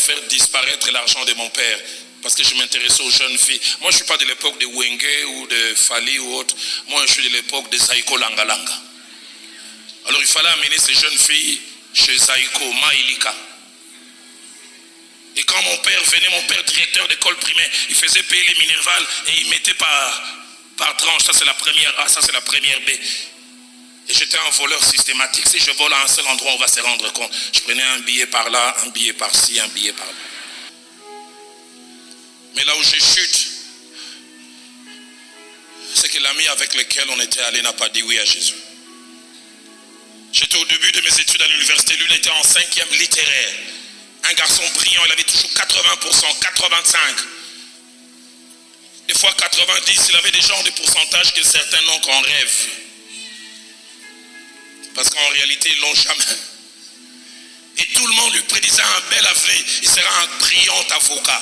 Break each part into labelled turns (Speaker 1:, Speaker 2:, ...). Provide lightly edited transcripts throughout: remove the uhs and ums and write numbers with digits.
Speaker 1: faire disparaître l'argent de mon père. Parce que je m'intéressais aux jeunes filles. Moi, je ne suis pas de l'époque de Wenge ou de Fali ou autre. Moi, je suis de l'époque de Zaiko Langalanga. Alors, il fallait amener ces jeunes filles chez Zaiko, Maïlika. Et quand mon père venait, mon père directeur d'école primaire, il faisait payer les Minerval et il mettait par tranche. Ça, c'est la première A, ça, c'est la première B. Et j'étais un voleur systématique. Si je vole à un seul endroit, on va se rendre compte. Je prenais un billet par là, un billet par-ci, un billet par-là. Mais là où je chute, c'est que l'ami avec lequel on était allé n'a pas dit oui à Jésus. J'étais au début de mes études à l'université, lui il était en 5e littéraire. Un garçon brillant, il avait toujours 80%, 85%. Des fois 90%, il avait des genres de pourcentages que certains n'ont qu'en rêve. Parce qu'en réalité, ils ne l'ont jamais. Et tout le monde lui prédisait un bel avenir. Il sera un brillant avocat.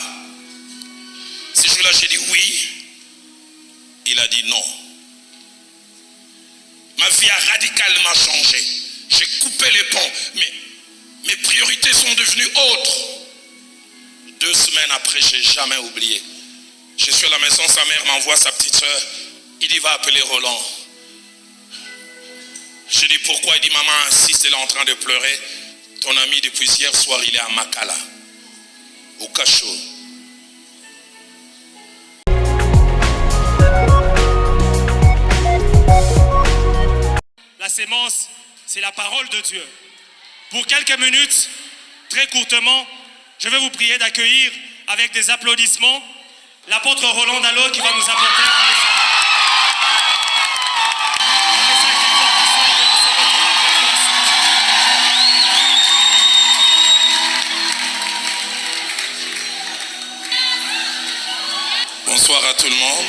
Speaker 1: Ce jour-là, j'ai dit oui. Il a dit non. Ma vie a radicalement changé. J'ai coupé les ponts. Mais mes priorités sont devenues autres. 2 semaines après, je n'ai jamais oublié. Je suis à la maison, sa mère m'envoie sa petite soeur. Il dit, va appeler Roland. Je dis, pourquoi? Il dit, maman insiste, elle est en train de pleurer. Ton ami, depuis hier soir, il est à Makala, au cachot.
Speaker 2: La sémence, c'est la parole de Dieu. Pour quelques minutes, très courtement, je vais vous prier d'accueillir avec des applaudissements l'apôtre Roland Dallot qui va nous apporter un message.
Speaker 1: Bonsoir à tout le monde.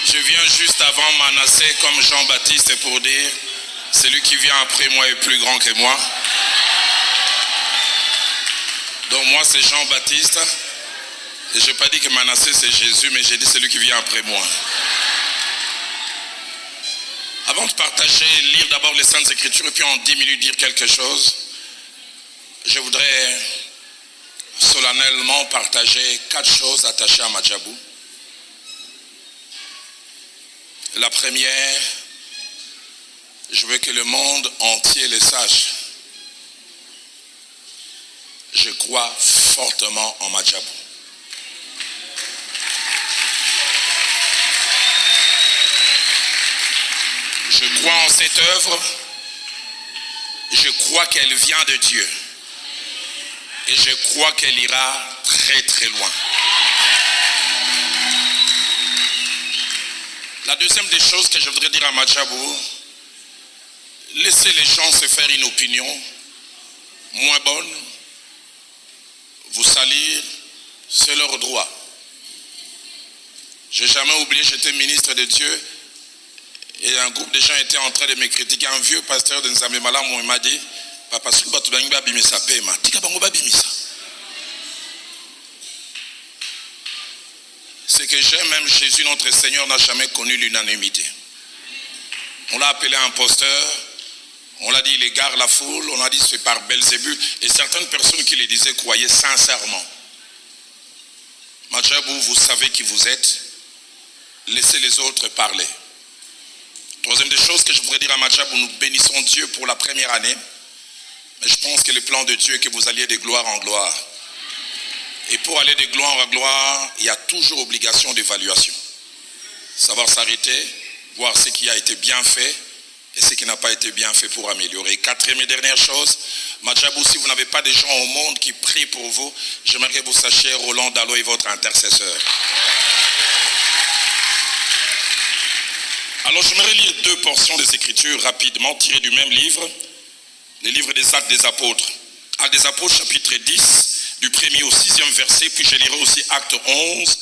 Speaker 1: Je viens juste avant Manassé comme Jean-Baptiste pour dire celui qui vient après moi est plus grand que moi. Donc moi c'est Jean-Baptiste. Et je n'ai pas dit que Manassé c'est Jésus, mais j'ai dit celui qui vient après moi. Avant de partager, lire d'abord les Saintes Écritures et puis en 10 minutes dire quelque chose, je voudrais solennellement partager 4 choses attachées à Madjabou. La première, je veux que le monde entier le sache. Je crois fortement en Madjabou. Je crois en cette œuvre. Je crois qu'elle vient de Dieu. Et je crois qu'elle ira très très loin. La deuxième des choses que je voudrais dire à Madjabou, laissez les gens se faire une opinion moins bonne, vous salir, c'est leur droit. Je n'ai jamais oublié, j'étais ministre de Dieu et un groupe de gens était en train de me critiquer. Un vieux pasteur de Nzambe Malamu il m'a dit, Papa, ce que j'aime, même Jésus, notre Seigneur, n'a jamais connu l'unanimité. On l'a appelé imposteur, on l'a dit il égare la foule, on a dit c'est par Belzébul, et certaines personnes qui le disaient croyaient sincèrement. Madjabou, vous savez qui vous êtes, laissez les autres parler. Troisième des choses que je voudrais dire à Madjabou, nous bénissons Dieu pour la première année, mais je pense que le plan de Dieu est que vous alliez de gloire en gloire. Et pour aller de gloire en gloire, il y a toujours obligation d'évaluation. Savoir s'arrêter, voir ce qui a été bien fait et ce qui n'a pas été bien fait pour améliorer. Quatrième et dernière chose, Madjabou, si vous n'avez pas de gens au monde qui prient pour vous, j'aimerais que vous sachiez, Roland Dallot est votre intercesseur. Alors j'aimerais lire 2 portions des Écritures rapidement, tirées du même livre, le livre des Actes des Apôtres. Actes des Apôtres, chapitre 10, du 1er au 6e verset, puis je lirai aussi Acte 11,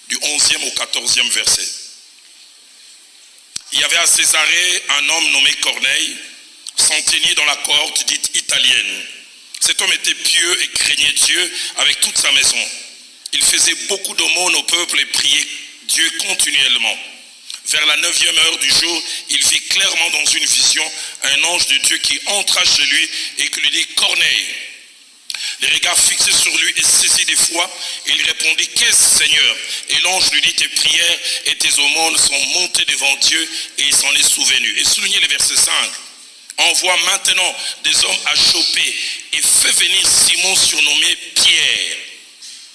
Speaker 1: du 11e au 14e verset. Il y avait à Césarée un homme nommé Corneille, centenier dans la cohorte dite italienne, Cet homme était pieux et craignait Dieu avec toute sa maison. Il faisait beaucoup d'aumônes au peuple et priait Dieu continuellement. Vers la 9e heure du jour, il vit clairement dans une vision un ange de Dieu qui entra chez lui et qui lui dit « Corneille ». Les regards fixés sur lui et saisi d'effroi, il répondit « Qu'est-ce, Seigneur ?» Et l'ange lui dit « Tes prières et tes aumônes sont montées devant Dieu et il s'en est souvenu. » Et soulignez le verset 5. « Envoie maintenant des hommes à Joppé et fais venir Simon surnommé Pierre.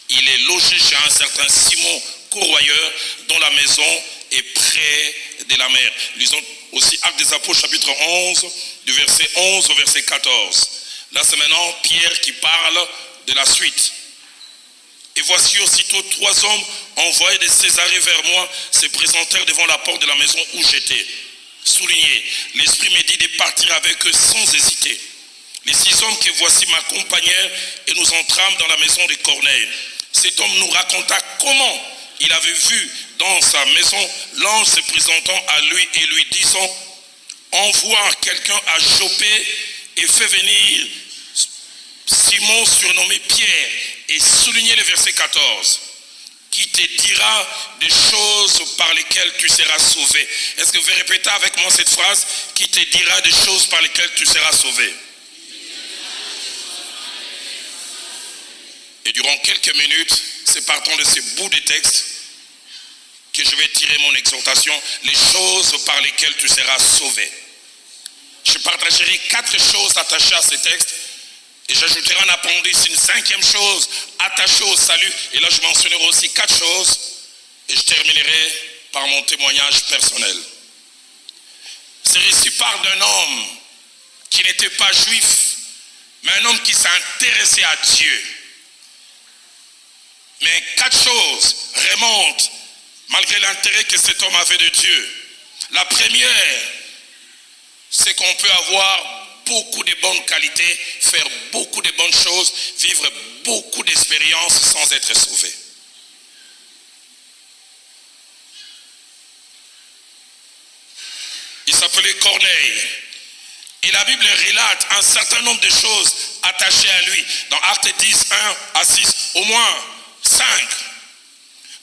Speaker 1: Il est logé chez un certain Simon Courroyeur dont la maison est près de la mer. » Lisons aussi Actes des Apôtres chapitre 11 du verset 11 au verset 14. Là c'est maintenant Pierre qui parle de la suite. « Et voici aussitôt 3 hommes envoyés de Césarée vers moi se présentèrent devant la porte de la maison où j'étais. » Soulignez, l'Esprit me dit de partir avec eux sans hésiter. Les 6 hommes que voici m'accompagnèrent et nous entrâmes dans la maison de Corneille. Cet homme nous raconta comment il avait vu dans sa maison l'ange se présentant à lui et lui disant « Envoie quelqu'un à Joppé et fais venir Simon surnommé Pierre. » Et soulignez le verset 14. Qui te dira des choses par lesquelles tu seras sauvé. Est-ce que vous pouvez répéter avec moi cette phrase? Qui te dira des choses par lesquelles tu seras sauvé. Et durant quelques minutes, c'est partant de ces bouts de texte que je vais tirer mon exhortation, les choses par lesquelles tu seras sauvé. Je partagerai 4 choses attachées à ce texte et j'ajouterai un appendice, une 5e chose attachée au salut. Et là, je mentionnerai aussi 4 choses et je terminerai par mon témoignage personnel. Ce récit parle d'un homme qui n'était pas juif, mais un homme qui s'intéressait à Dieu. Mais 4 choses remontent malgré l'intérêt que cet homme avait de Dieu. La première, c'est qu'on peut avoir beaucoup de bonnes qualités, faire beaucoup de bonnes choses, vivre beaucoup d'expériences sans être sauvé. Il s'appelait Corneille. Et la Bible relate un certain nombre de choses attachées à lui. Dans Actes 10, 1 à 6, au moins 5.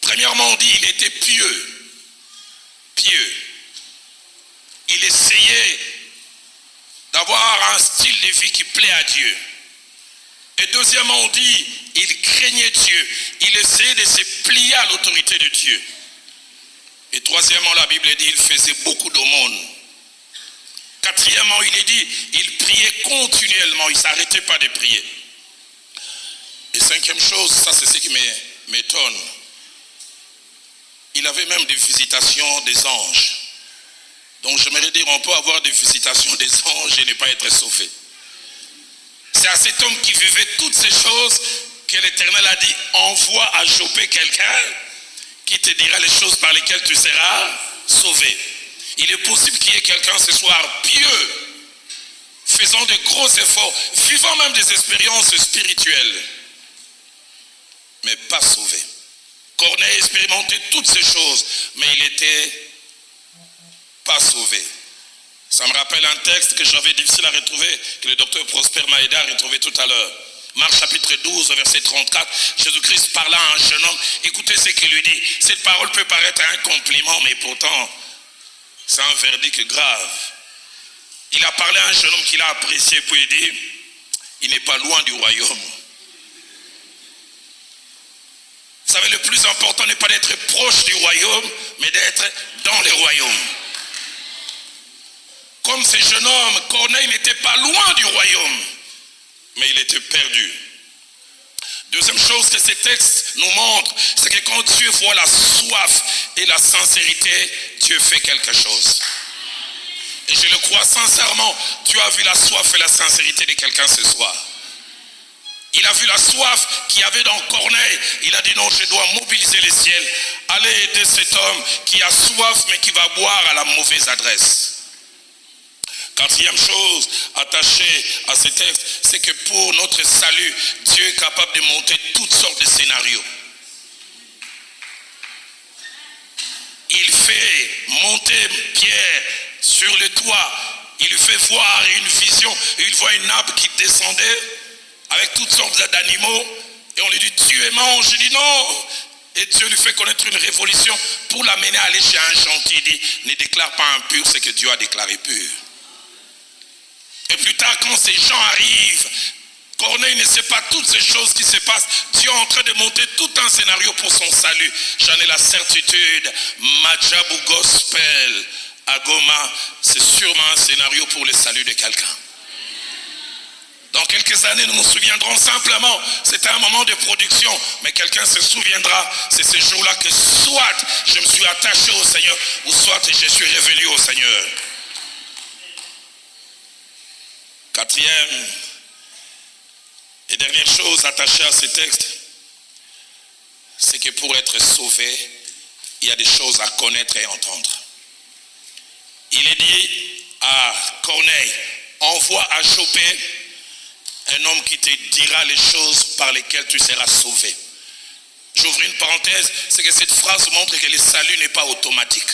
Speaker 1: Premièrement, on dit qu'il était pieux. Pieux. Il essayait d'avoir un style de vie qui plaît à Dieu. Et deuxièmement, on dit il craignait Dieu. Il essayait de se plier à l'autorité de Dieu. Et troisièmement, la Bible dit il faisait beaucoup d'aumônes. Quatrièmement, il est dit il priait continuellement. Il ne s'arrêtait pas de prier. Et 5e chose, ça c'est ce qui m'étonne. Il avait même des visitations des anges. Donc j'aimerais dire, on peut avoir des visitations des anges et ne pas être sauvé. C'est à cet homme qui vivait toutes ces choses que l'Éternel a dit, envoie à Joppé quelqu'un qui te dira les choses par lesquelles tu seras sauvé. Il est possible qu'il y ait quelqu'un ce soir pieux, faisant de gros efforts, vivant même des expériences spirituelles, mais pas sauvé. Corneille expérimentait toutes ces choses, mais il n'était pas sauvé. Ça me rappelle un texte que j'avais difficile à retrouver, que le docteur Prosper m'a aidé à retrouver tout à l'heure. Marc chapitre 12, verset 34, Jésus-Christ parla à un jeune homme. Écoutez ce qu'il lui dit. Cette parole peut paraître un compliment, mais pourtant, c'est un verdict grave. Il a parlé à un jeune homme qu'il a apprécié, puis il dit, il n'est pas loin du royaume. Vous savez, le plus important n'est pas d'être proche du royaume, mais d'être dans le royaume. Comme ce jeune homme, Corneille n'était pas loin du royaume, mais il était perdu. Deuxième chose que ces textes nous montrent, c'est que quand Dieu voit la soif et la sincérité, Dieu fait quelque chose. Et je le crois sincèrement, Dieu a vu la soif et la sincérité de quelqu'un ce soir. Il a vu la soif qu'il y avait dans Corneille. Il a dit non, je dois mobiliser les ciels. Allez aider cet homme qui a soif mais qui va boire à la mauvaise adresse. 4e chose attachée à ce texte, c'est que pour notre salut, Dieu est capable de monter toutes sortes de scénarios. Il fait monter Pierre sur le toit. Il lui fait voir une vision. Il voit une nappe qui descendait avec toutes sortes d'animaux. Et on lui dit, tu es mange. Il dit non. Et Dieu lui fait connaître une révolution pour l'amener à aller chez un gentil. Il dit, ne déclare pas impur ce que Dieu a déclaré pur. Et plus tard, quand ces gens arrivent, Corneille ne sait pas toutes ces choses qui se passent. Dieu est en train de monter tout un scénario pour son salut. J'en ai la certitude. Madjabou Gospel à Goma, c'est sûrement un scénario pour le salut de quelqu'un. Dans quelques années, nous nous souviendrons simplement, c'était un moment de production, mais quelqu'un se souviendra, c'est ce jour-là que soit je me suis attaché au Seigneur, ou soit je suis revenu au Seigneur. Quatrième et dernière chose attachée à ce texte, c'est que pour être sauvé, il y a des choses à connaître et entendre. Il est dit à Corneille, envoie à Joppé un homme qui te dira les choses par lesquelles tu seras sauvé. J'ouvre une parenthèse, c'est que cette phrase montre que le salut n'est pas automatique.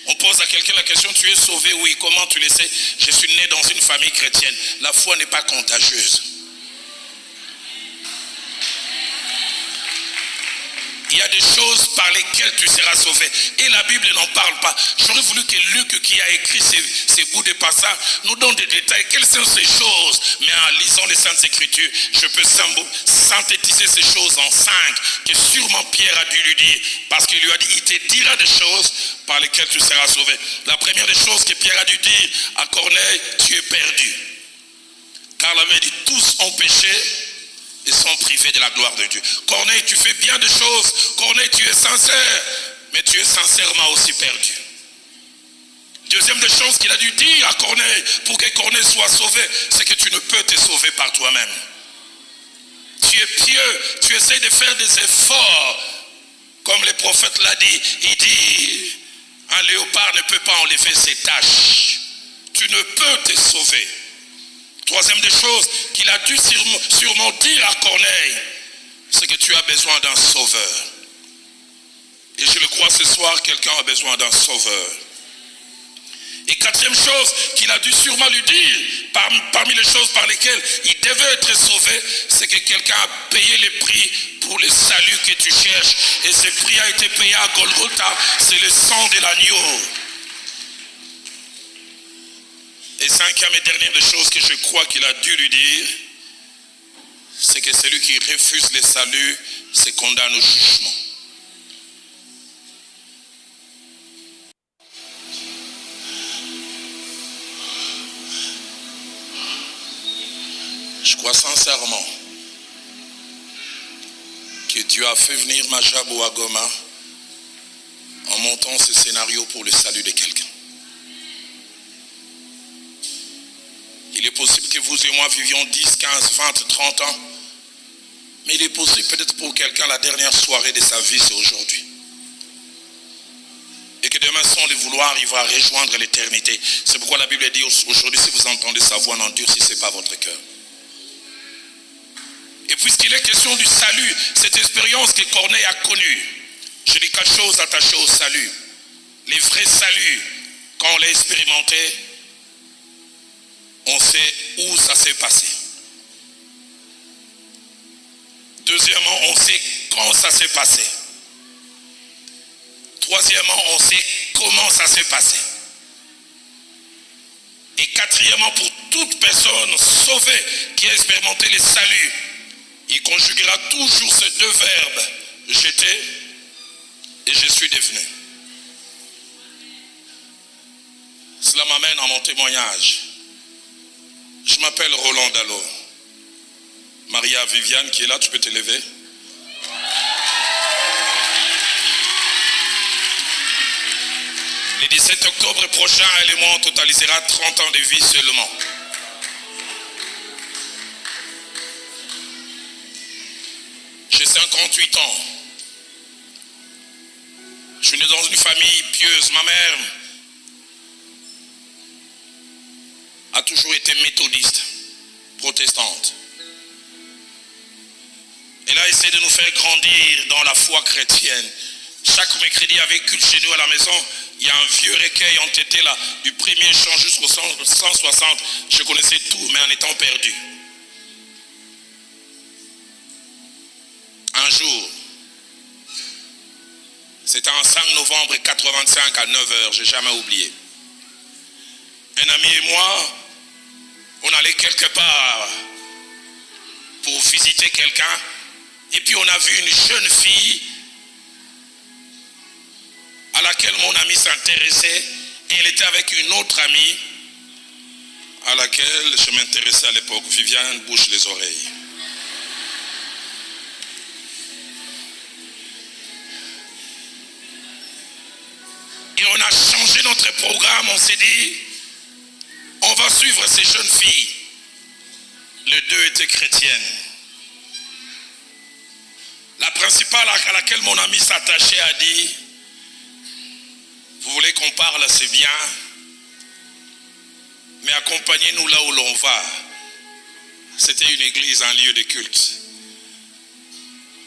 Speaker 1: On pose à quelqu'un la question, tu es sauvé? Oui, comment tu le sais? Je suis né dans une famille chrétienne. La foi n'est pas contagieuse. Il y a des choses par lesquelles tu seras sauvé. Et la Bible n'en parle pas. J'aurais voulu que Luc, qui a écrit ces bouts de passage, nous donne des détails. Quelles sont ces choses? Mais en lisant les Saintes Écritures, je peux synthétiser ces choses en 5, que sûrement Pierre a dû lui dire. Parce qu'il lui a dit, il te dira des choses par lesquelles tu seras sauvé. La première des choses que Pierre a dû dire à Corneille, tu es perdu. Car l'avait dit, tous ont péché et sont privés de la gloire de Dieu. Corneille, tu fais bien des choses. Corneille, tu es sincère, mais tu es sincèrement aussi perdu. Deuxième des choses qu'il a dû dire à Corneille pour que Corneille soit sauvé, c'est que tu ne peux te sauver par toi-même. Tu es pieux, tu essaies de faire des efforts, comme le prophète l'a dit. Il dit, un léopard ne peut pas enlever ses taches. Tu ne peux te sauver. Troisième des choses qu'il a dû sûrement dire à Corneille, c'est que tu as besoin d'un sauveur. Et je le crois ce soir, quelqu'un a besoin d'un sauveur. Et quatrième chose qu'il a dû sûrement lui dire, parmi les choses par lesquelles il devait être sauvé, c'est que quelqu'un a payé le prix pour le salut que tu cherches. Et ce prix a été payé à Golgotha, c'est le sang de l'agneau. Et cinquième et dernière des choses que je crois qu'il a dû lui dire, c'est que celui qui refuse le salut se condamne au jugement. Je crois sincèrement que Dieu a fait venir Madjabou à Goma en montant ce scénario pour le salut de quelqu'un. Il est possible que vous et moi vivions 10, 15, 20, 30 ans. Mais il est possible peut-être pour quelqu'un la dernière soirée de sa vie, c'est aujourd'hui. Et que demain, sans le vouloir, il va rejoindre l'éternité. C'est pourquoi la Bible dit aujourd'hui, si vous entendez sa voix, n'endurcissez pas votre cœur. Et puisqu'il est question du salut, cette expérience que Corneille a connue, je dis 4 choses attachées au salut. Les vrais saluts, quand on l'a expérimenté, on sait où ça s'est passé. Deuxièmement, on sait quand ça s'est passé. Troisièmement, on sait comment ça s'est passé. Et quatrièmement, pour toute personne sauvée qui a expérimenté le salut, il conjuguera toujours ces 2 verbes. J'étais et je suis devenu. Cela m'amène à mon témoignage. Je m'appelle Roland Dallot. Maria Viviane qui est là, tu peux te lever. Le 17 octobre prochain, elle et moi, on totalisera 30 ans de vie seulement. J'ai 58 ans. Je suis né dans une famille pieuse. Ma mère a toujours été méthodiste, protestante. Elle a essayé de nous faire grandir dans la foi chrétienne. Chaque mercredi avec culte chez nous à la maison, il y a un vieux recueil entêté là, du premier chant jusqu'au 160. Je connaissais tout, mais en étant perdu. jour, c'était en 5 novembre 85 à 9h, j'ai jamais oublié. Un ami et moi, on allait quelque part pour visiter quelqu'un, et puis on a vu une jeune fille à laquelle mon ami s'intéressait, et elle était avec une autre amie à laquelle je m'intéressais à l'époque. Viviane bouche les oreilles. Et on a changé notre programme, on s'est dit, on va suivre ces jeunes filles. Les deux étaient chrétiennes. La principale à laquelle mon ami s'attachait a dit, vous voulez qu'on parle, c'est bien, mais accompagnez-nous là où l'on va. C'était une église, un lieu de culte.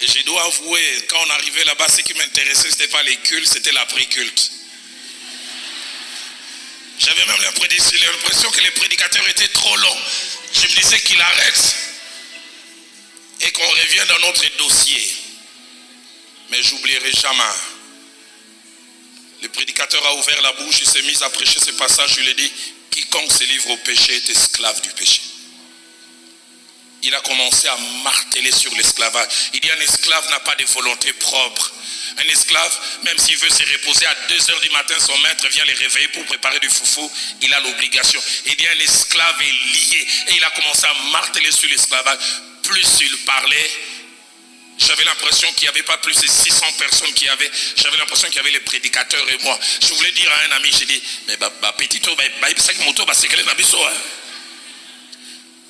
Speaker 1: Et je dois avouer, quand on arrivait là-bas, ce qui m'intéressait, ce n'était pas les cultes, c'était l'après-culte. J'avais même l'impression que les prédicateurs étaient trop longs. Je me disais qu'il arrête et qu'on revienne dans notre dossier. Mais j'oublierai jamais. Le prédicateur a ouvert la bouche, il s'est mis à prêcher ce passage, je lui ai dit, quiconque se livre au péché est esclave du péché. Il a commencé à marteler sur l'esclavage. Il dit, un esclave n'a pas de volonté propre. Un esclave, même s'il veut se reposer à 2h du matin, son maître vient les réveiller pour préparer du foufou, il a l'obligation. Il dit, un esclave est lié. Et il a commencé à marteler sur l'esclavage. Plus il parlait, j'avais l'impression qu'il n'y avait pas plus de 600 personnes qui avaient. J'avais l'impression qu'il y avait les prédicateurs et moi. Je voulais dire à un ami, j'ai dit, mais petit,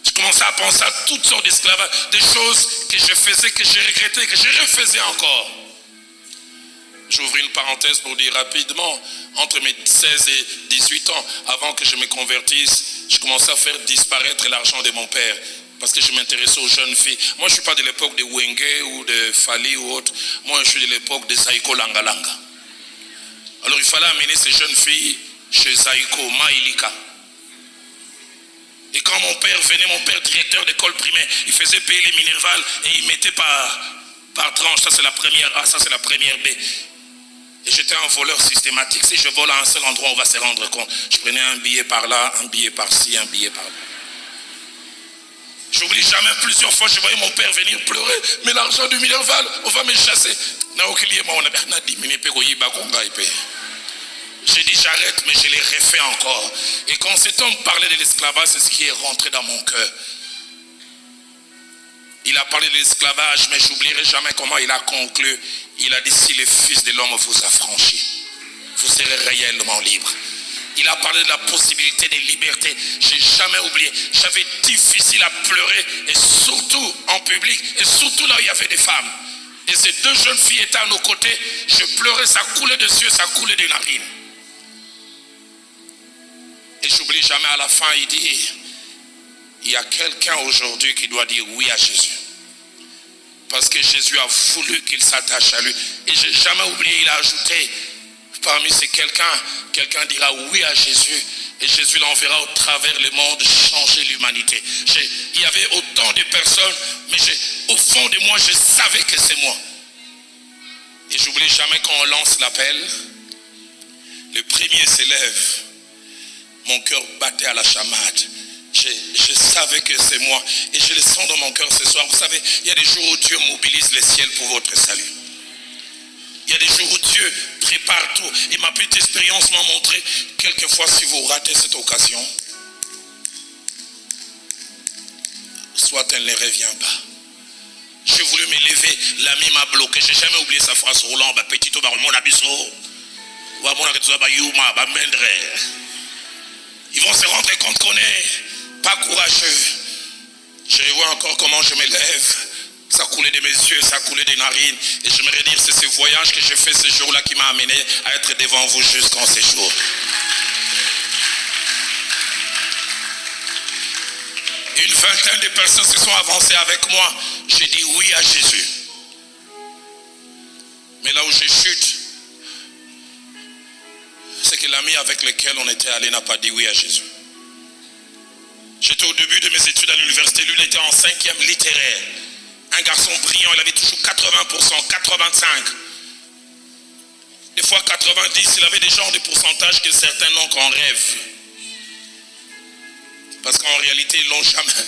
Speaker 1: je commençais à penser à toutes sortes d'esclavages, des choses que je faisais, que j'ai regretté, que je refaisais encore. J'ouvre une parenthèse pour dire rapidement, entre mes 16 et 18 ans, avant que je me convertisse, je commençais à faire disparaître l'argent de mon père. Parce que je m'intéressais aux jeunes filles. Moi, je ne suis pas de l'époque de Wenge ou de Fali ou autre. Moi, je suis de l'époque de Zaiko Langalanga. Alors, il fallait amener ces jeunes filles chez Zaiko, Maïlika. Et quand mon père venait, mon père directeur d'école primaire, il faisait payer les minérvales et il mettait par tranche. Ça, c'est la première A, ça, c'est la première B. Et j'étais un voleur systématique. Si je vole à un seul endroit, on va se rendre compte. Je prenais un billet par là, un billet par-ci, un billet par-là. J'oublie jamais, plusieurs fois, je voyais mon père venir pleurer. Mais l'argent du Minerval, on va me chasser. J'ai dit j'arrête, mais je l'ai refait encore. Et quand cet homme parlait de l'esclavage, c'est ce qui est rentré dans mon cœur. Il a parlé de l'esclavage, mais j'oublierai jamais comment il a conclu. Il a dit, si le Fils de l'homme vous affranchit, vous serez réellement libre. Il a parlé de la possibilité de liberté. J'ai jamais oublié. J'avais difficile à pleurer, et surtout en public, et surtout là où il y avait des femmes. Et ces deux jeunes filles étaient à nos côtés. Je pleurais, ça coulait des yeux, ça coulait des narines. Et j'oublie jamais à la fin, il dit, il y a quelqu'un aujourd'hui qui doit dire oui à Jésus. Parce que Jésus a voulu qu'il s'attache à lui. Et j'ai jamais oublié, il a ajouté, parmi ces quelqu'un dira oui à Jésus. Et Jésus l'enverra au travers le monde changer l'humanité. Il y avait autant de personnes, mais au fond de moi, je savais que c'est moi. Et j'oublie jamais quand on lance l'appel, le premier s'élève. Mon cœur battait à la chamade. Je savais que c'est moi. Et je le sens dans mon cœur ce soir. Vous savez, il y a des jours où Dieu mobilise les ciels pour votre salut. Il y a des jours où Dieu prépare tout. Et ma petite expérience m'a montré, quelquefois si vous ratez cette occasion, soit elle ne revient pas. J'ai voulu me lever, l'ami m'a bloqué. J'ai jamais oublié sa phrase roulant. Ils vont se rendre compte qu'on n'est pas courageux. Je revois encore comment je me lève. Ça coulait de mes yeux, ça coulait des narines. Et j'aimerais dire, c'est ce voyage que j'ai fait ce jour-là qui m'a amené à être devant vous jusqu'en ce jour. Une vingtaine de personnes se sont avancées avec moi. J'ai dit oui à Jésus. Mais là où je chute, c'est que l'ami avec lequel on était allé n'a pas dit oui à Jésus. J'étais au début de mes études à l'université, lui il était en 5e littéraire. Un garçon brillant, il avait toujours 80%, 85%. Des fois 90%, il avait des genres de pourcentages que certains n'ont qu'en rêve. Parce qu'en réalité, ils ne l'ont jamais.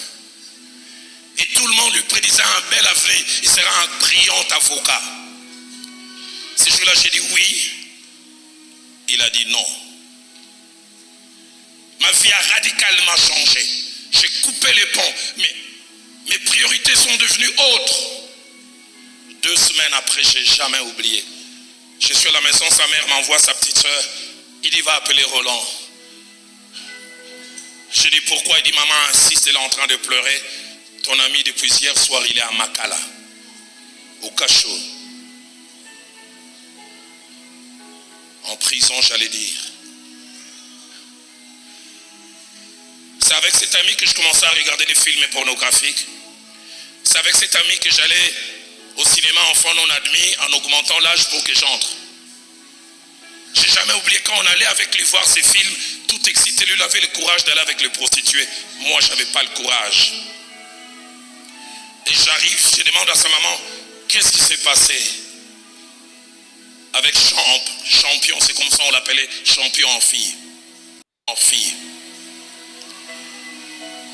Speaker 1: Et tout le monde lui prédisait un bel avenir. Il sera un brillant avocat. Ce jour-là, j'ai dit oui. Il a dit non. Ma vie a radicalement changé. J'ai coupé les ponts. Mais mes priorités sont devenues autres. 2 semaines après, je n'ai jamais oublié. Je suis à la maison, sa mère m'envoie sa petite soeur. Il dit, va appeler Roland. Je dis, pourquoi? Il dit, maman insiste, elle est en train de pleurer. Ton ami depuis hier soir, il est à Makala, au cachot. En prison, j'allais dire. C'est avec cet ami que je commençais à regarder des films pornographiques. C'est avec cet ami que j'allais au cinéma enfant non admis en augmentant l'âge pour que j'entre. J'ai jamais oublié quand on allait avec lui voir ces films, tout excité, lui il avait le courage d'aller avec les prostituées. Moi, je n'avais pas le courage. Et j'arrive, je demande à sa maman, qu'est-ce qui s'est passé? Avec Champion, c'est comme ça on l'appelait, Champion en fille. En fille.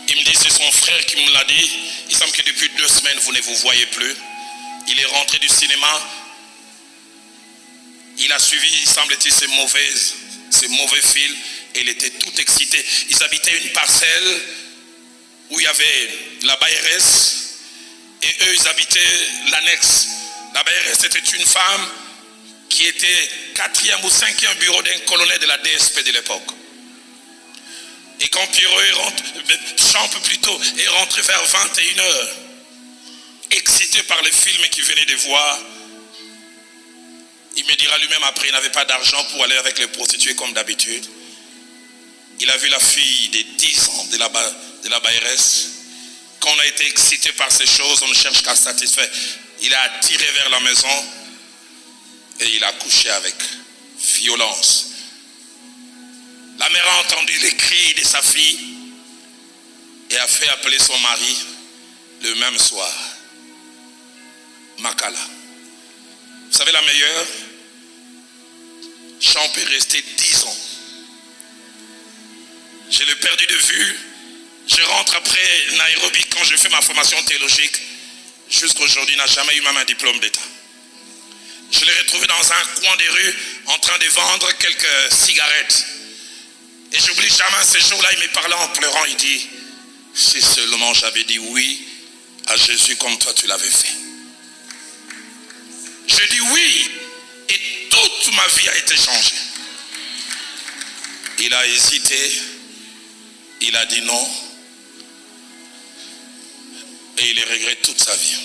Speaker 1: Il me dit, c'est son frère qui me l'a dit. Il semble que depuis 2 semaines, vous ne vous voyez plus. Il est rentré du cinéma. Il a suivi, il semble-t-il, ces mauvais fils. Et il était tout excité. Ils habitaient une parcelle où il y avait la bailleresse. Et eux, ils habitaient l'annexe. La bailleresse était une femme qui était 4e ou 5e bureau d'un colonel de la DSP de l'époque. Et quand Pierrot Champ plutôt est rentré vers 21h, excité par les films qu'il venait de voir, il me dira lui-même après, il n'avait pas d'argent pour aller avec les prostituées comme d'habitude. Il a vu la fille de 10 ans de la bailleresse. Quand on a été excité par ces choses, on ne cherche qu'à satisfaire. Il a attiré vers la maison et il a couché avec violence. La mère a entendu les cris de sa fille et a fait appeler son mari le même soir. Makala. Vous savez la meilleure? Champ est resté 10 ans. Je l'ai perdu de vue. Je rentre après Nairobi quand je fais ma formation théologique. Jusqu'aujourd'hui, il n'a jamais eu même un diplôme d'État. Je l'ai retrouvé dans un coin des rues en train de vendre quelques cigarettes. Et j'oublie jamais ce jour-là, il me parlait en pleurant. Il dit, si seulement j'avais dit oui à Jésus comme toi tu l'avais fait. Je dis oui et toute ma vie a été changée. Il a hésité, il a dit non et il les regrette toute sa vie.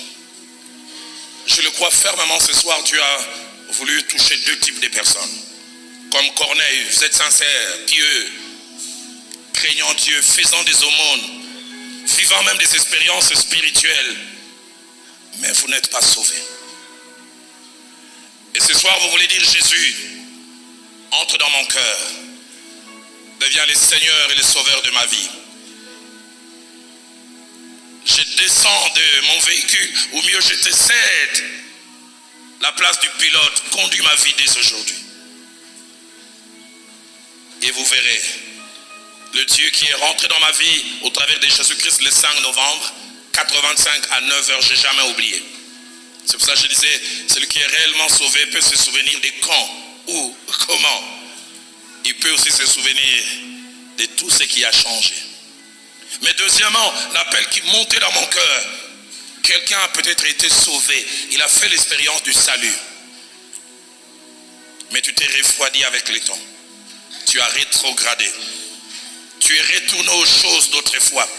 Speaker 1: Je le crois fermement, ce soir Dieu a voulu toucher 2 types de personnes. Comme Corneille, vous êtes sincères, pieux, craignant Dieu, faisant des aumônes, vivant même des expériences spirituelles, mais vous n'êtes pas sauvés. Et ce soir, vous voulez dire, Jésus, entre dans mon cœur, deviens le Seigneur et le Sauveur de ma vie. Je descends de mon véhicule, ou mieux je te cède la place du pilote, conduis ma vie dès aujourd'hui. Et vous verrez, le Dieu qui est rentré dans ma vie au travers de Jésus-Christ le 5 novembre, 85 à 9h, je n'ai jamais oublié. C'est pour ça que je disais, celui qui est réellement sauvé peut se souvenir de quand, où, comment. Il peut aussi se souvenir de tout ce qui a changé. Mais deuxièmement, l'appel qui montait dans mon cœur, quelqu'un a peut-être été sauvé, il a fait l'expérience du salut. Mais tu t'es refroidi avec le temps. Tu as rétrogradé. Tu es retourné aux choses d'autrefois.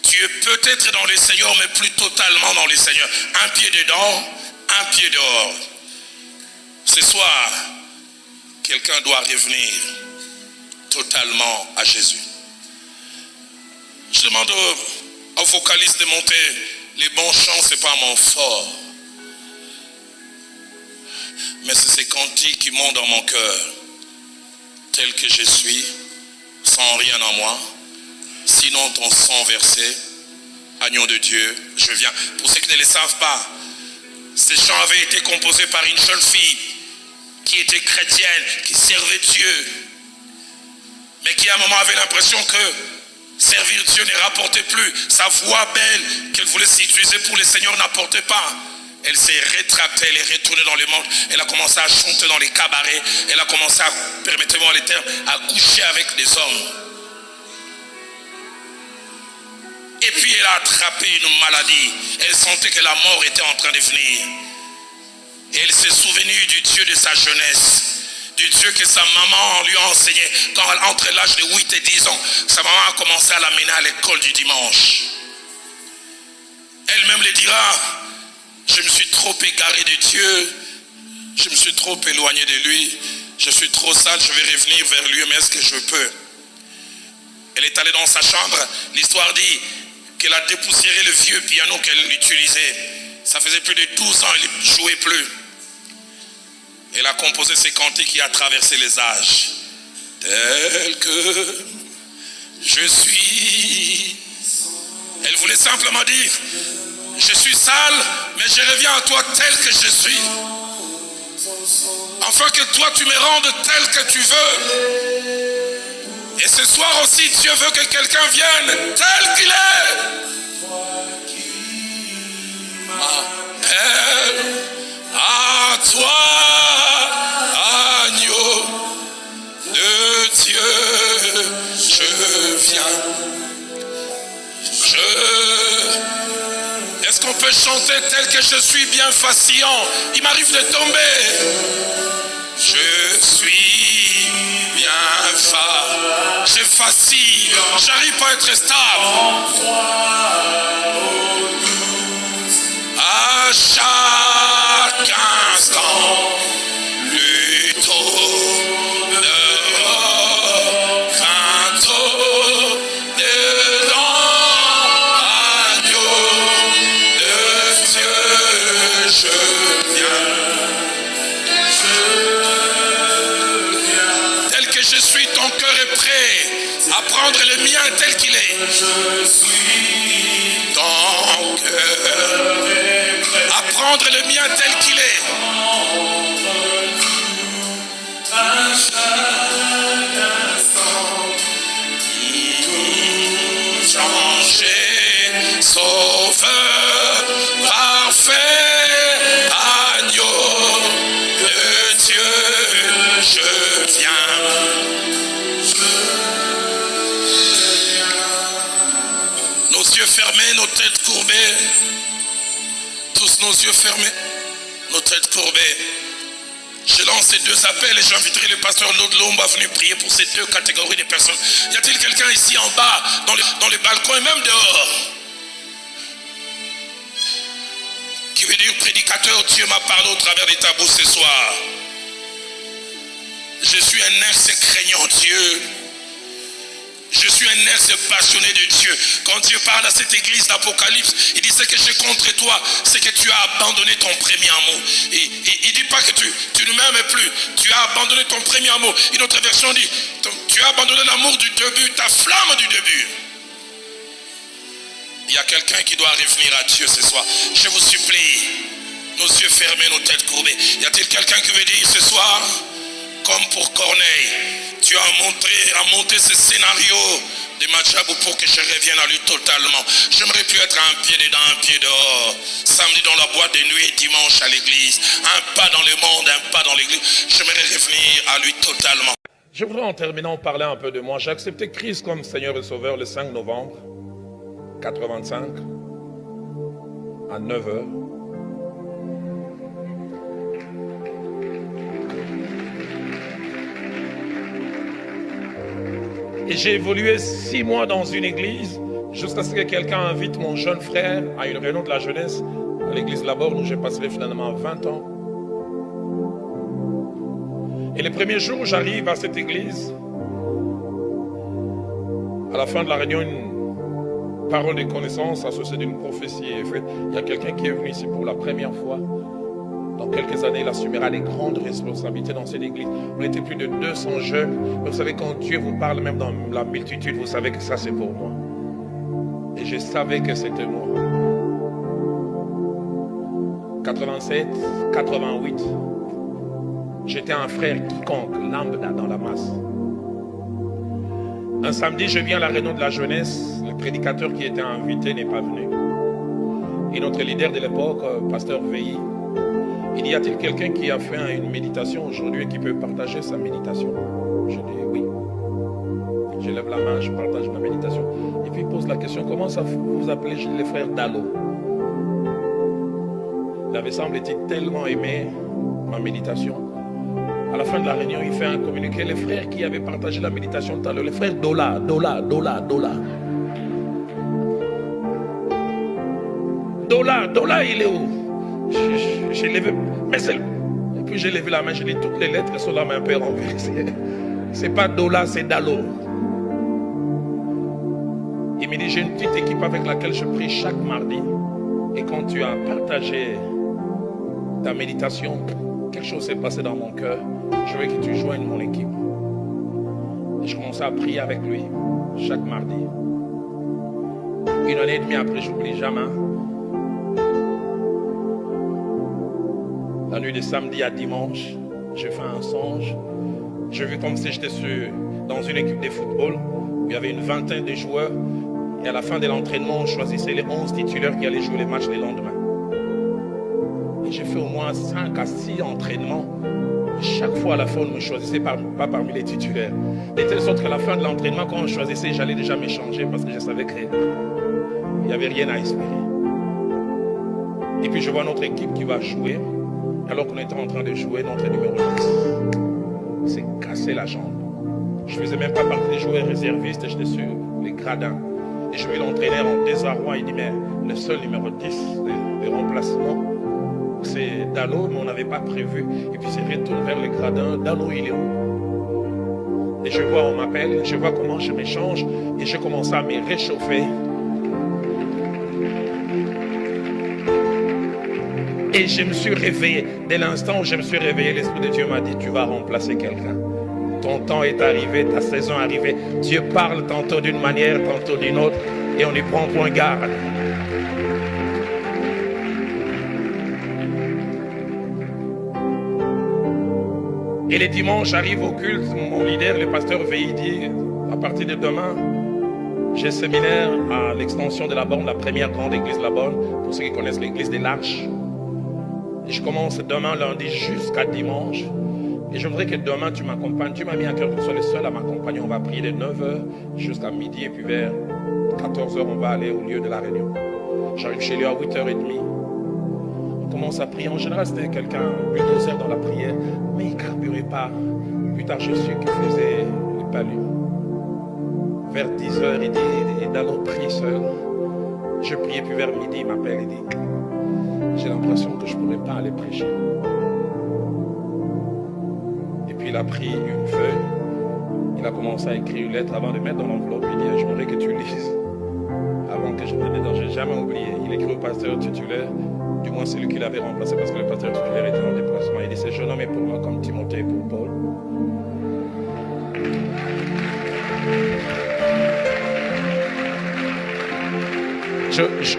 Speaker 1: Tu es peut-être dans le Seigneur, mais plus totalement dans le Seigneur. Un pied dedans, un pied dehors. Ce soir, quelqu'un doit revenir totalement à Jésus. Je demande aux vocalistes de monter. Les bons chants, ce n'est pas mon fort. Mais c'est ces cantiques qui montent dans mon cœur. Tel que je suis, sans rien en moi. Sinon ton sang versé, agneau de Dieu, je viens. Pour ceux qui ne le savent pas, Ces chants avaient été composés par une jeune fille qui était chrétienne, qui servait Dieu, mais qui à un moment avait l'impression que servir Dieu ne rapportait plus. Sa voix belle qu'elle voulait s'utiliser pour le Seigneur n'apportait pas. Elle s'est rétractée, elle est retournée dans le monde. Elle a commencé à chanter dans les cabarets. Elle a commencé à, permettez-moi les termes, à coucher avec des hommes. Et puis elle a attrapé une maladie. Elle sentait que la mort était en train de venir. Et elle s'est souvenue du Dieu de sa jeunesse. Du Dieu que sa maman lui a enseigné. Quand entre l'âge de 8 et 10 ans, sa maman a commencé à l'amener à l'école du dimanche. Elle-même le dira, je me suis trop égaré de Dieu, je me suis trop éloigné de lui, je suis trop sale, je vais revenir vers lui, mais est-ce que je peux? Elle est allée dans sa chambre, l'histoire dit qu'elle a dépoussiéré le vieux piano qu'elle utilisait. Ça faisait plus de 12 ans, elle ne jouait plus. Elle a composé ces cantiques qui a traversé les âges. Tel que je suis. Elle voulait simplement dire, je suis sale, mais je reviens à toi tel que je suis. Afin que toi tu me rendes tel que tu veux. Et ce soir aussi, Dieu veut que quelqu'un vienne tel qu'il est. À toi, agneau de Dieu, je viens. Est-ce qu'on peut chanter tel que je suis bien vacillant? Il m'arrive de tomber. Je suis bien je vacille. J'arrive pas à être stable. À chaque instant, plutôt dehors, bientôt dedans, agneau de Dieu, je viens. Tel que je suis, ton cœur est prêt à prendre le mien tel qu'il est. Je suis ton cœur. À prendre le mien tel qu'il est. À chaque instant, changer, sauveur, parfait, agneau de Dieu, je viens. Nos yeux fermés, nos têtes courbées. Tous nos yeux fermés, nos têtes courbées. Je lance ces deux appels et j'inviterai le pasteur Claude Lomba à venir prier pour ces deux catégories de personnes. Y a-t-il quelqu'un ici en bas, dans les balcons et même dehors, qui veut dire prédicateur, Dieu m'a parlé au travers des tabous ce soir. Je suis un ex craignant Dieu. Je suis un ex passionné de Dieu. Quand Dieu parle à cette église d'Apocalypse, il disait que j'ai contre toi, c'est que tu as abandonné ton premier amour. Et il ne dit pas que tu ne m'aimes plus. Tu as abandonné ton premier amour. Une autre version dit, tu as abandonné l'amour du début, ta flamme du début. Il y a quelqu'un qui doit revenir à Dieu ce soir. Je vous supplie, nos yeux fermés, nos têtes courbées. Y a-t-il quelqu'un qui veut dire ce soir, comme pour Corneille, tu as monté ce scénario de Madjabou pour que je revienne à lui totalement. J'aimerais plus être un pied dedans, un pied dehors. Samedi dans la boîte de nuit et dimanche à l'église. Un pas dans le monde, un pas dans l'église. J'aimerais revenir à lui totalement.
Speaker 3: Je voudrais en terminant parler un peu de moi. J'ai accepté Christ comme Seigneur et Sauveur le 5 novembre 85 à 9h. Et j'ai évolué 6 mois dans une église jusqu'à ce que quelqu'un invite mon jeune frère à une réunion de la jeunesse à l'église Laborde où j'ai passé finalement 20 ans. Et les premiers jours où j'arrive à cette église, à la fin de la réunion, une parole de connaissance associée d'une prophétie est faite. Il y a quelqu'un qui est venu ici pour la première fois. Dans quelques années, il assumera des grandes responsabilités dans cette église. On était plus de 200 jeunes. Mais vous savez, quand Dieu vous parle, même dans la multitude, vous savez que ça, c'est pour moi. Et je savais que c'était moi. 87, 88, j'étais un frère quiconque, lambda dans la masse. Un samedi, je viens à la réunion de la jeunesse, le prédicateur qui était invité n'est pas venu. Et notre leader de l'époque, pasteur VI, il dit, y a-t-il quelqu'un qui a fait une méditation aujourd'hui et qui peut partager sa méditation? Je dis oui. Je lève la main, je partage ma méditation. Et puis il pose la question, comment ça vous appelez les frères Dalo? Il avait semble-t-il tellement aimé ma méditation. À la fin de la réunion, il fait un communiqué. Les frères qui avaient partagé la méditation tout à l'heure, les frères Dola. Dola, il est où? J'ai levé, mais c'est... Et puis j'ai levé la main, j'ai dit toutes les lettres sont là, mais un peu renversées. C'est pas Dola, c'est Dalo. Il me dit, j'ai une petite équipe avec laquelle je prie chaque mardi. Et quand tu as partagé ta méditation, quelque chose s'est passé dans mon cœur. Je veux que tu joignes mon équipe. Et je commençais à prier avec lui chaque mardi. Une année et demie après, je n'oublie jamais. La nuit de samedi à dimanche, j'ai fait un songe. J'ai vu comme si j'étais dans une équipe de football où il y avait une vingtaine de joueurs. Et à la fin de l'entraînement, on choisissait les 11 titulaires qui allaient jouer les matchs le lendemain. Et j'ai fait au moins 5 à 6 entraînements. Chaque fois à la fin, on ne me choisissait pas parmi les titulaires. De telle sorte qu'à la fin de l'entraînement, quand on choisissait, j'allais déjà m'échanger parce que je savais qu'il n'y avait rien à espérer. Et puis je vois notre équipe qui va jouer. Alors qu'on était en train de jouer, notre numéro 10 s'est cassé la jambe. Je ne faisais même pas partie des joueurs réservistes, j'étais sur les gradins. Et je vois l'entraîneur en désarroi, il dit, mais le seul numéro 10 de remplacement, c'est Dalo, mais on n'avait pas prévu. Et puis il se retourne vers les gradins, Dalo, il est où? Et je vois, on m'appelle, je vois comment je m'échange, et je commence à me réchauffer. Et je me suis réveillé. Dès l'instant où je me suis réveillé, l'Esprit de Dieu m'a dit, tu vas remplacer quelqu'un. Ton temps est arrivé, ta saison est arrivée. Dieu parle tantôt d'une manière, tantôt d'une autre, et on y prend point garde. Et les dimanches, j'arrive au culte, mon leader, le pasteur VI dit, à partir de demain, j'ai séminaire à l'extension de la Borne, la première grande église de la Borne, pour ceux qui connaissent l'église des Larches. Et je commence demain lundi jusqu'à dimanche. Et je voudrais que demain tu m'accompagnes. Tu m'as mis à cœur que tu sois le seul à m'accompagner. On va prier de 9h jusqu'à midi. Et puis vers 14h, on va aller au lieu de la réunion. J'arrive chez lui à 8h30. On commence à prier. En général, c'était quelqu'un bulldozer dans la prière. Mais il ne carburait pas. Plus tard, je suis qu'il faisait les palus. Vers 10h, il dit, Dalo prie seul. Je priais, puis vers midi, il m'appelle et dit, j'ai l'impression que je ne pourrais pas aller prêcher. Et puis il a pris une feuille, il a commencé à écrire une lettre avant de mettre dans l'enveloppe. Il dit, je voudrais que tu lises avant que je me dise. Je n'ai jamais oublié. Il écrit au pasteur titulaire, du moins celui qu'il avait remplacé parce que le pasteur titulaire était en déplacement. Il dit, ce jeune homme est pour moi comme Timothée pour Paul.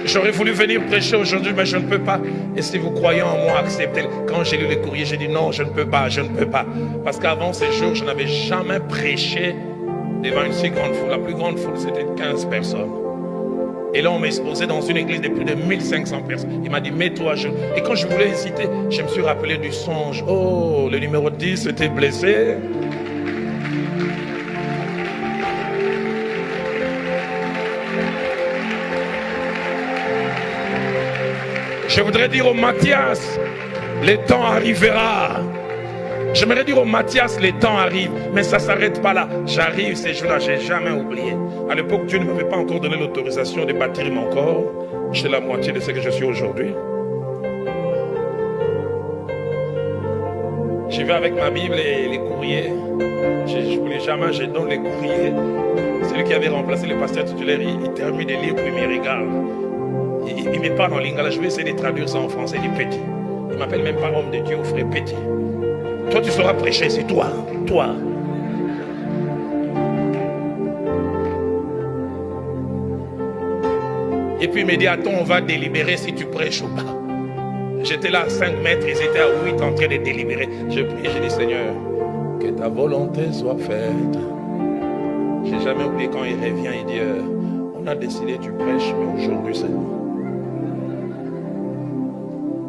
Speaker 3: J'aurais voulu venir prêcher aujourd'hui, mais je ne peux pas. Et si vous croyez en moi, acceptez-le. Quand j'ai lu les courriers, j'ai dit non, je ne peux pas. Parce qu'avant ces jours, je n'avais jamais prêché devant une si grande foule. La plus grande foule, c'était 15 personnes. Et là, on m'a exposé dans une église de plus de 1500 personnes. Il m'a dit, mets-toi à genoux. Et quand je voulais hésiter, je me suis rappelé du songe. Oh, le numéro 10 était blessé. Je voudrais dire au Mathias, le temps arrivera. J'aimerais dire au Mathias, le temps arrive. Mais ça ne s'arrête pas là. J'arrive ces jours-là, je n'ai jamais oublié. À l'époque, Dieu ne m'avait pas encore donné l'autorisation de bâtir mon corps. J'ai la moitié de ce que je suis aujourd'hui. J'y vais avec ma Bible et les courriers. Je ne voulais jamais, je donne les courriers. Celui qui avait remplacé le pasteur titulaire, il termine de lire, puis il me regarde. Il me parle en lingala, je vais essayer de traduire ça en français, il dit petit. Il ne m'appelle même pas homme de Dieu, frère petit. Toi, tu sauras prêcher, c'est toi. Et puis il me dit, attends, on va délibérer si tu prêches ou pas. J'étais là à 5 mètres, ils étaient à 8 en train de délibérer. Je prie, j'ai dit Seigneur, que ta volonté soit faite. J'ai jamais oublié quand il revient, il dit on a décidé tu prêches, mais aujourd'hui c'est nous.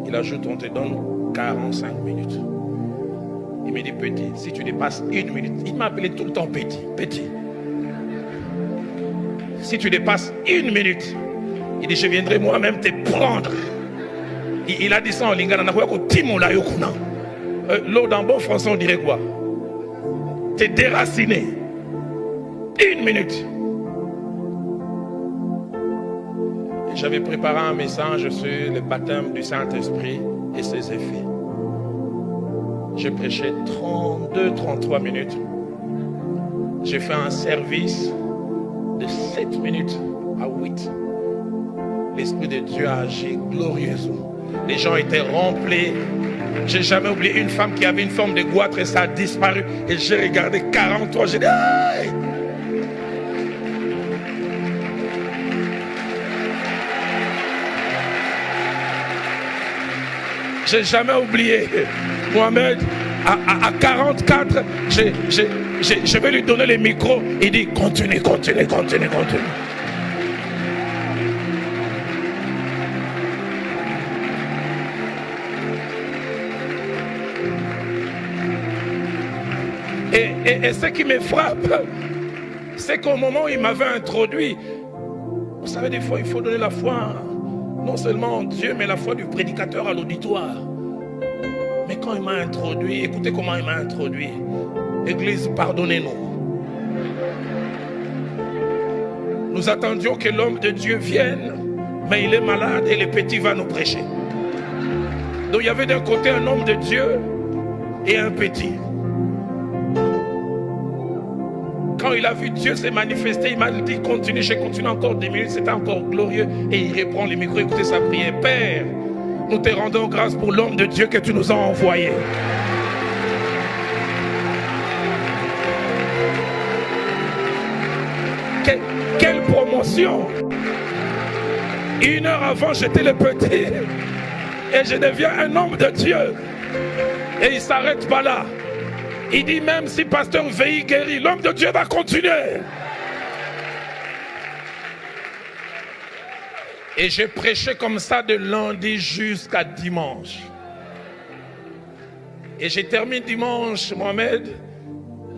Speaker 3: Il ajoute on te donne 45 minutes. Il me dit petit, si tu dépasses 1 minute, il m'a appelé tout le temps petit. Si tu dépasses 1 minute, il dit je viendrai moi-même te prendre. Il a dit ça en lingala, l'eau dans bon français on dirait quoi? T'es déraciné. 1 minute. J'avais préparé un message sur le baptême du Saint-Esprit et ses effets. J'ai prêché 32-33 minutes. J'ai fait un service de 7 minutes à 8. L'Esprit de Dieu a agi glorieusement. Les gens étaient remplis. J'ai jamais oublié une femme qui avait une forme de goitre et ça a disparu. Et j'ai regardé 43, j'ai dit aïe! J'ai jamais oublié. Mohamed, à 44, je vais lui donner le micro. Il dit continue. Et ce qui me frappe, c'est qu'au moment où il m'avait introduit, vous savez, des fois, il faut donner la foi, non seulement en Dieu, mais la foi du prédicateur à l'auditoire. Mais quand il m'a introduit, écoutez comment il m'a introduit. Église, pardonnez-nous. Nous attendions que l'homme de Dieu vienne, mais il est malade et le petit va nous prêcher. Donc il y avait d'un côté un homme de Dieu et un petit. Quand il a vu Dieu se manifester, il m'a dit continue, j'ai continué encore 10 minutes, c'était encore glorieux. Et il reprend le micro, écoutez sa prière. Père, nous te rendons grâce pour l'homme de Dieu que tu nous as envoyé. Quelle promotion! 1 heure avant, j'étais le petit. Et je deviens un homme de Dieu. Et il ne s'arrête pas là. Il dit même si pasteur Veille guérit, l'homme de Dieu va continuer. Et j'ai prêché comme ça de lundi jusqu'à dimanche. Et j'ai terminé dimanche, Mohamed.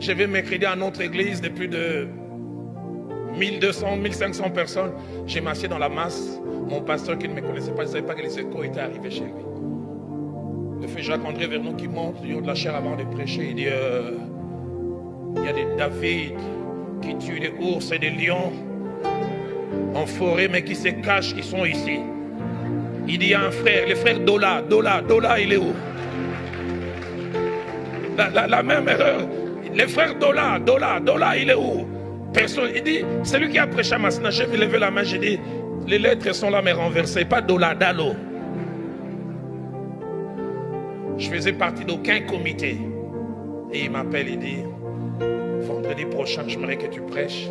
Speaker 3: Je vais mercredi à notre église de plus de 1200, 1500 personnes. J'ai m'assieds dans la masse. Mon pasteur qui ne me connaissait pas, il ne savait pas que les échos étaient arrivés chez lui. Le fait Jacques-André Vernon qui monte du haut de la chair avant de prêcher, il dit il y a des David qui tuent des ours et des lions en forêt, mais qui se cachent, qui sont ici. Il dit il y a un frère, le frère Dola, il est où? La même erreur. Le frère Dola, il est où? Personne. Il dit, c'est lui qui a prêché à Masna. J'ai levé la main, j'ai dit, les lettres sont là mais renversées, pas Dola, Dalo. Je faisais partie d'aucun comité. Et il m'appelle, il dit, vendredi prochain, j'aimerais que tu prêches.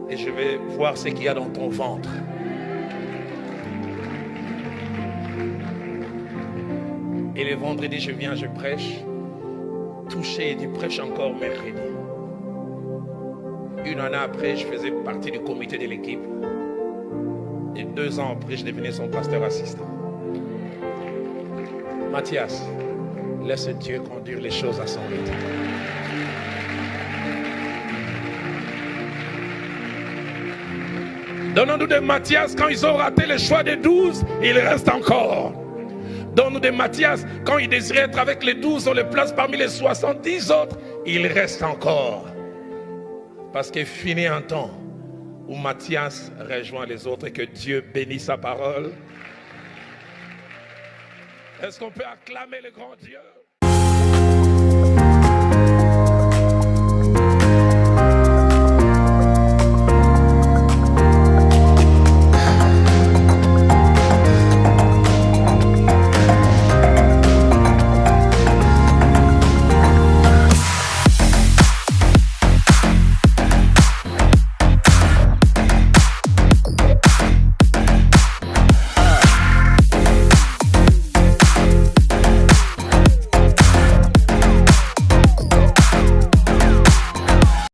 Speaker 3: Et je vais voir ce qu'il y a dans ton ventre. Et le vendredi, je viens, je prêche. Touché, il dit, prêche encore mercredi. 1 année après, je faisais partie du comité de l'équipe. Et 2 ans après, je devenais son pasteur assistant. Mathias, laisse Dieu conduire les choses à son rythme. Donnons-nous de Mathias quand ils ont raté le choix des 12, il reste encore. Donne-nous de Mathias quand il désirait être avec les 12, on le place parmi les 70 autres, il reste encore. Parce qu'il finit un temps où Mathias rejoint les autres et que Dieu bénisse sa parole. Est-ce qu'on peut acclamer le grand Dieu?